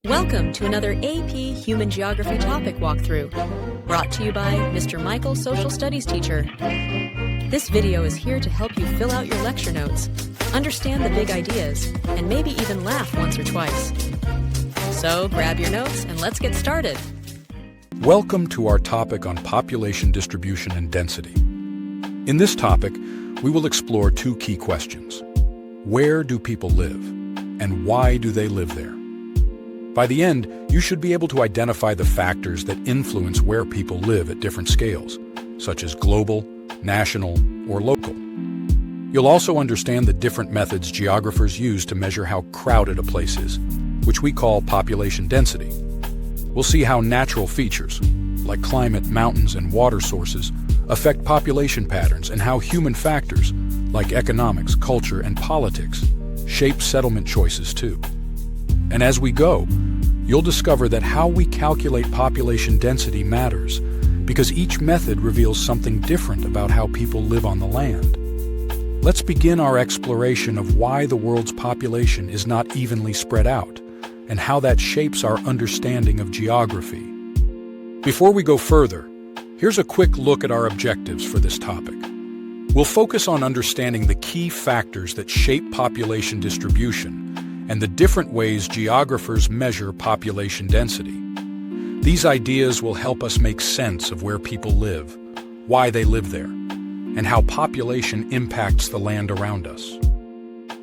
Welcome to another AP Human Geography topic walkthrough, brought to you by Mr. Michael, Social Studies teacher. This video is here to help you fill out your lecture notes, understand the big ideas, and maybe even laugh once or twice. So grab your notes and let's get started. Welcome to our topic on population distribution and density. In this topic, we will explore two key questions. Where do people live, and why do they live there? By the end, you should be able to identify the factors that influence where people live at different scales, such as global, national, or local. You'll also understand the different methods geographers use to measure how crowded a place is, which we call population density. We'll see how natural features, like climate, mountains, and water sources, affect population patterns and how human factors, like economics, culture, and politics, shape settlement choices too. And as we go, you'll discover that how we calculate population density matters, because each method reveals something different about how people live on the land. Let's begin our exploration of why the world's population is not evenly spread out, and how that shapes our understanding of geography. Before we go further, here's a quick look at our objectives for this topic. We'll focus on understanding the key factors that shape population distribution and the different ways geographers measure population density. These ideas will help us make sense of where people live, why they live there, and how population impacts the land around us.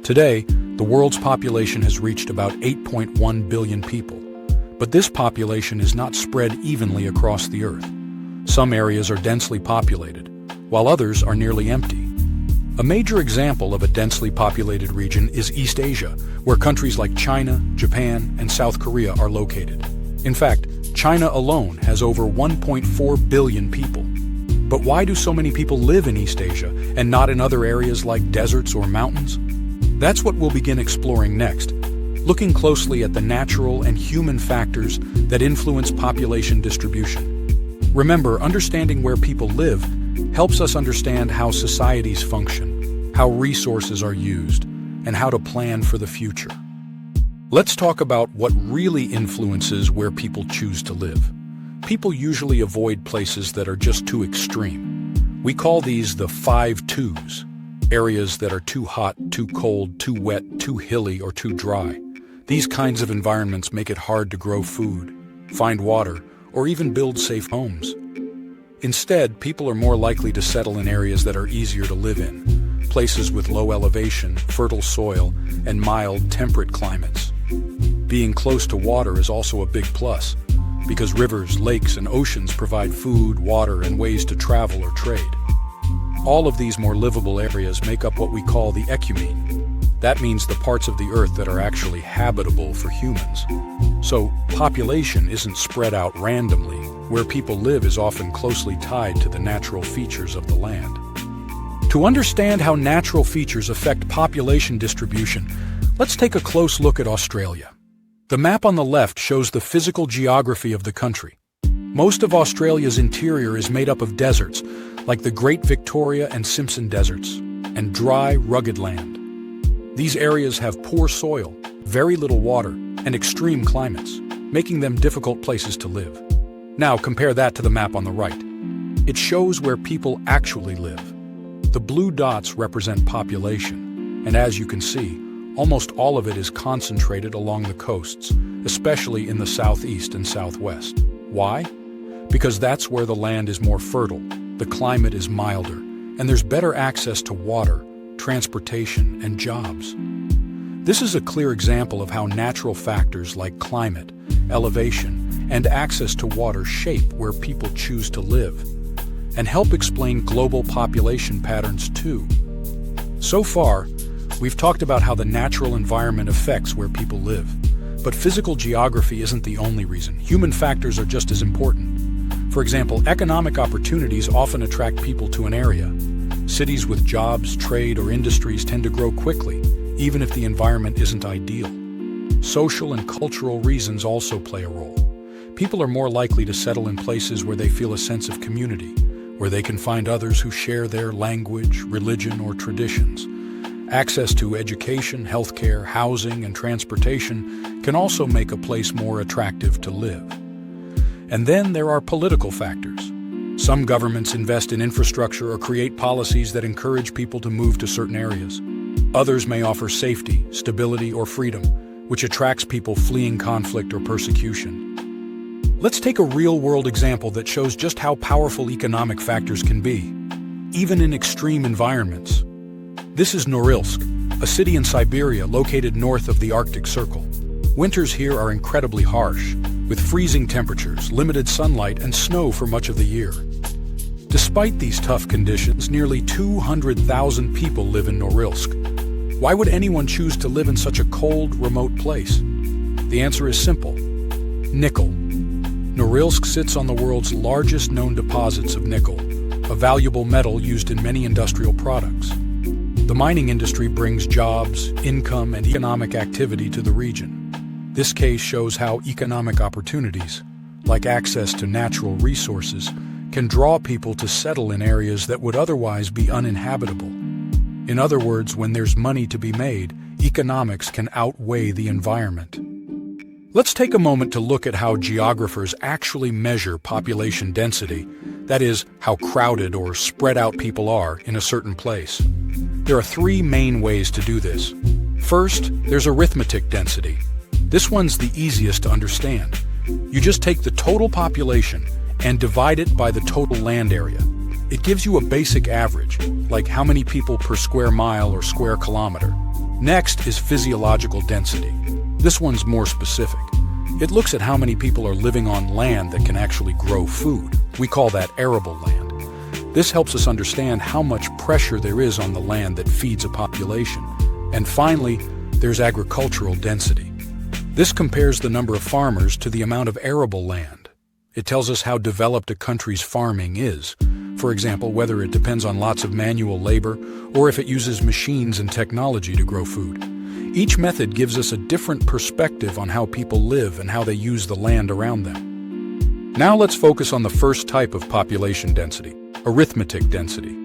Today, the world's population has reached about 8.1 billion people, but this population is not spread evenly across the Earth. Some areas are densely populated, while others are nearly empty. A major example of a densely populated region is East Asia, where countries like China, Japan, and South Korea are located. In fact, China alone has over 1.4 billion people. But why do so many people live in East Asia and not in other areas like deserts or mountains? That's what we'll begin exploring next, looking closely at the natural and human factors that influence population distribution. Remember, understanding where people live helps us understand how societies function, how resources are used, and how to plan for the future. Let's talk about what really influences where people choose to live. People usually avoid places that are just too extreme. We call these the 5 twos, areas that are too hot, too cold, too wet, too hilly, or too dry. These kinds of environments make it hard to grow food, find water, or even build safe homes. Instead, people are more likely to settle in areas that are easier to live in, places with low elevation, fertile soil, and mild, temperate climates. Being close to water is also a big plus, because rivers, lakes, and oceans provide food, water, and ways to travel or trade. All of these more livable areas make up what we call the ecumene. That means the parts of the Earth that are actually habitable for humans. So, population isn't spread out randomly. Where people live is often closely tied to the natural features of the land. To understand how natural features affect population distribution, let's take a close look at Australia. The map on the left shows the physical geography of the country. Most of Australia's interior is made up of deserts, like the Great Victoria and Simpson Deserts, and dry, rugged land. These areas have poor soil, very little water, and extreme climates, making them difficult places to live. Now compare that to the map on the right. It shows where people actually live. The blue dots represent population, and as you can see, almost all of it is concentrated along the coasts, especially in the southeast and southwest. Why? Because that's where the land is more fertile, the climate is milder, and there's better access to water, transportation, and jobs. This is a clear example of how natural factors like climate, elevation, and access to water shape where people choose to live, and help explain global population patterns too. So far, we've talked about how the natural environment affects where people live. But physical geography isn't the only reason. Human factors are just as important. For example, economic opportunities often attract people to an area. Cities with jobs, trade, or industries tend to grow quickly, even if the environment isn't ideal. Social and cultural reasons also play a role. People are more likely to settle in places where they feel a sense of community, where they can find others who share their language, religion, or traditions. Access to education, healthcare, housing, and transportation can also make a place more attractive to live. And then there are political factors. Some governments invest in infrastructure or create policies that encourage people to move to certain areas. Others may offer safety, stability, or freedom, which attracts people fleeing conflict or persecution. Let's take a real-world example that shows just how powerful economic factors can be, even in extreme environments. This is Norilsk, a city in Siberia located north of the Arctic Circle. Winters here are incredibly harsh, with freezing temperatures, limited sunlight, and snow for much of the year. Despite these tough conditions, nearly 200,000 people live in Norilsk. Why would anyone choose to live in such a cold, remote place? The answer is simple: nickel. Norilsk sits on the world's largest known deposits of nickel, a valuable metal used in many industrial products. The mining industry brings jobs, income, and economic activity to the region. This case shows how economic opportunities, like access to natural resources, can draw people to settle in areas that would otherwise be uninhabitable. In other words, when there's money to be made, economics can outweigh the environment. Let's take a moment to look at how geographers actually measure population density, that is, how crowded or spread out people are in a certain place. There are three main ways to do this. First, there's arithmetic density. This one's the easiest to understand. You just take the total population and divide it by the total land area. It gives you a basic average, like how many people per square mile or square kilometer. Next is physiological density. This one's more specific. It looks at how many people are living on land that can actually grow food. We call that arable land. This helps us understand how much pressure there is on the land that feeds a population. And finally, there's agricultural density. This compares the number of farmers to the amount of arable land. It tells us how developed a country's farming is. For example, whether it depends on lots of manual labor or if it uses machines and technology to grow food. Each method gives us a different perspective on how people live and how they use the land around them. Now let's focus on the first type of population density, arithmetic density.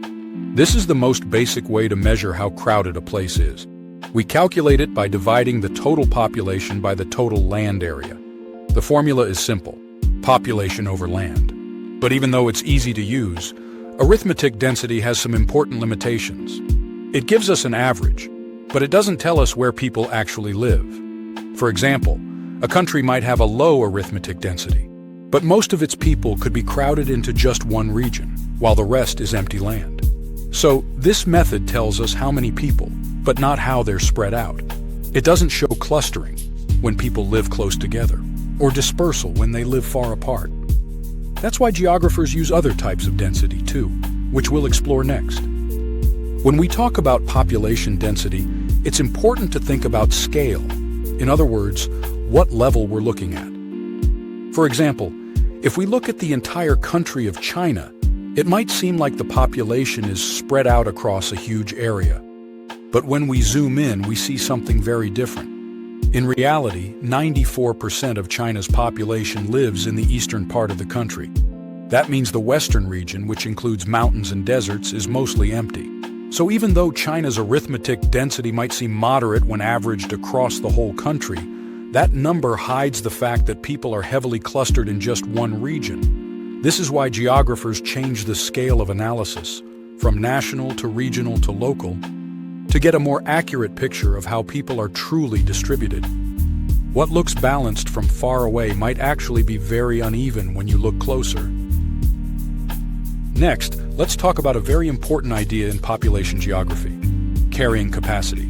This is the most basic way to measure how crowded a place is. We calculate it by dividing the total population by the total land area. The formula is simple: population over land. But even though it's easy to use, arithmetic density has some important limitations. It gives us an average, but it doesn't tell us where people actually live. For example, a country might have a low arithmetic density, but most of its people could be crowded into just one region, while the rest is empty land. So this method tells us how many people, but not how they're spread out. It doesn't show clustering, when people live close together, or dispersal when they live far apart. That's why geographers use other types of density too, which we'll explore next. When we talk about population density, it's important to think about scale. In other words, what level we're looking at. For example, if we look at the entire country of China, it might seem like the population is spread out across a huge area. But when we zoom in, we see something very different. In reality, 94% of China's population lives in the eastern part of the country. That means the western region, which includes mountains and deserts, is mostly empty. So even though China's arithmetic density might seem moderate when averaged across the whole country, that number hides the fact that people are heavily clustered in just one region. This is why geographers change the scale of analysis, from national to regional to local, to get a more accurate picture of how people are truly distributed. What looks balanced from far away might actually be very uneven when you look closer. Next, let's talk about a very important idea in population geography: carrying capacity.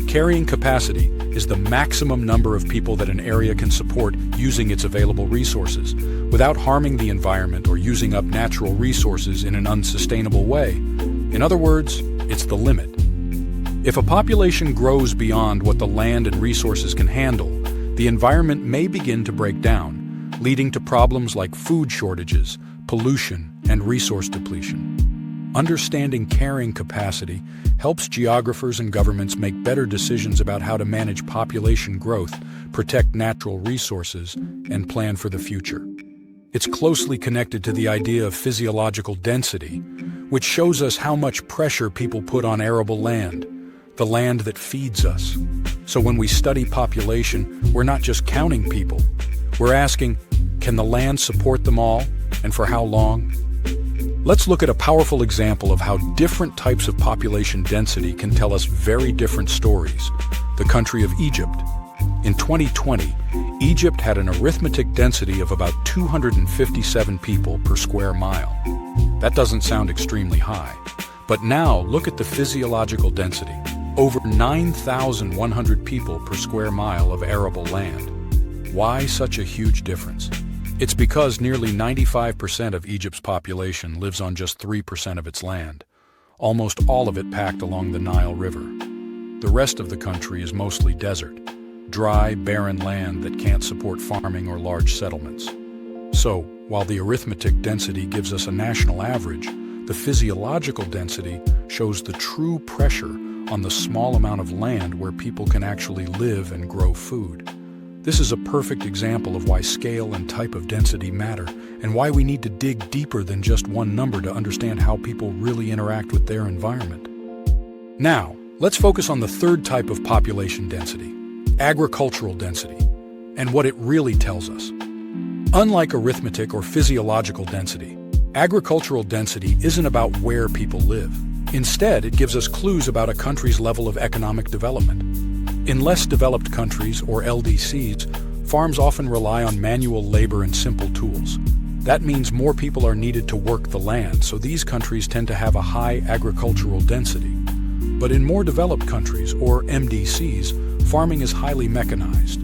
Carrying capacity is the maximum number of people that an area can support using its available resources, without harming the environment or using up natural resources in an unsustainable way. In other words, it's the limit. If a population grows beyond what the land and resources can handle, the environment may begin to break down, leading to problems like food shortages, pollution, and resource depletion. Understanding carrying capacity helps geographers and governments make better decisions about how to manage population growth, protect natural resources, and plan for the future. It's closely connected to the idea of physiological density, which shows us how much pressure people put on arable land. the land that feeds us. So when we study population, we're not just counting people. We're asking, can the land support them all, and for how long? Let's look at a powerful example of how different types of population density can tell us very different stories. The country of Egypt. In 2020, Egypt had an arithmetic density of about 257 people per square mile. That doesn't sound extremely high. But now look at the physiological density. Over 9,100 people per square mile of arable land. Why such a huge difference? It's because nearly 95% of Egypt's population lives on just 3% of its land, almost all of it packed along the Nile River. The rest of the country is mostly desert, dry, barren land that can't support farming or large settlements. So, while the arithmetic density gives us a national average, the physiological density shows the true pressure on the small amount of land where people can actually live and grow food. This is a perfect example of why scale and type of density matter, and why we need to dig deeper than just one number to understand how people really interact with their environment. Now, let's focus on the third type of population density, agricultural density, and what it really tells us. Unlike arithmetic or physiological density, agricultural density isn't about where people live. Instead, it gives us clues about a country's level of economic development. In less developed countries, or LDCs, farms often rely on manual labor and simple tools. That means more people are needed to work the land, so these countries tend to have a high agricultural density. But in more developed countries, or MDCs, farming is highly mechanized.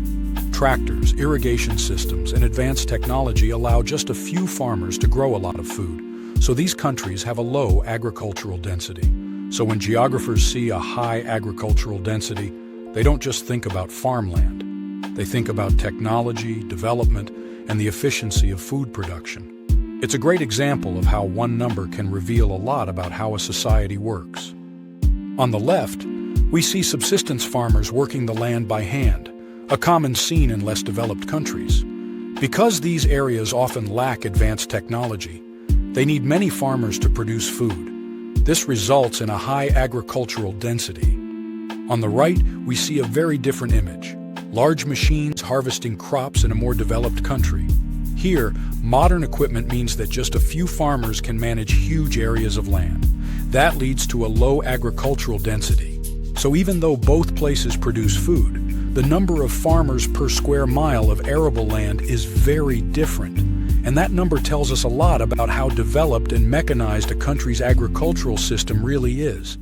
Tractors, irrigation systems, and advanced technology allow just a few farmers to grow a lot of food, so these countries have a low agricultural density. So when geographers see a high agricultural density, they don't just think about farmland. They think about technology, development, and the efficiency of food production. It's a great example of how one number can reveal a lot about how a society works. On the left, we see subsistence farmers working the land by hand, a common scene in less developed countries. Because these areas often lack advanced technology, they need many farmers to produce food. This results in a high agricultural density. On the right, we see a very different image. Large machines harvesting crops in a more developed country. Here, modern equipment means that just a few farmers can manage huge areas of land. That leads to a low agricultural density. So even though both places produce food, the number of farmers per square mile of arable land is very different. And that number tells us a lot about how developed and mechanized a country's agricultural system really is.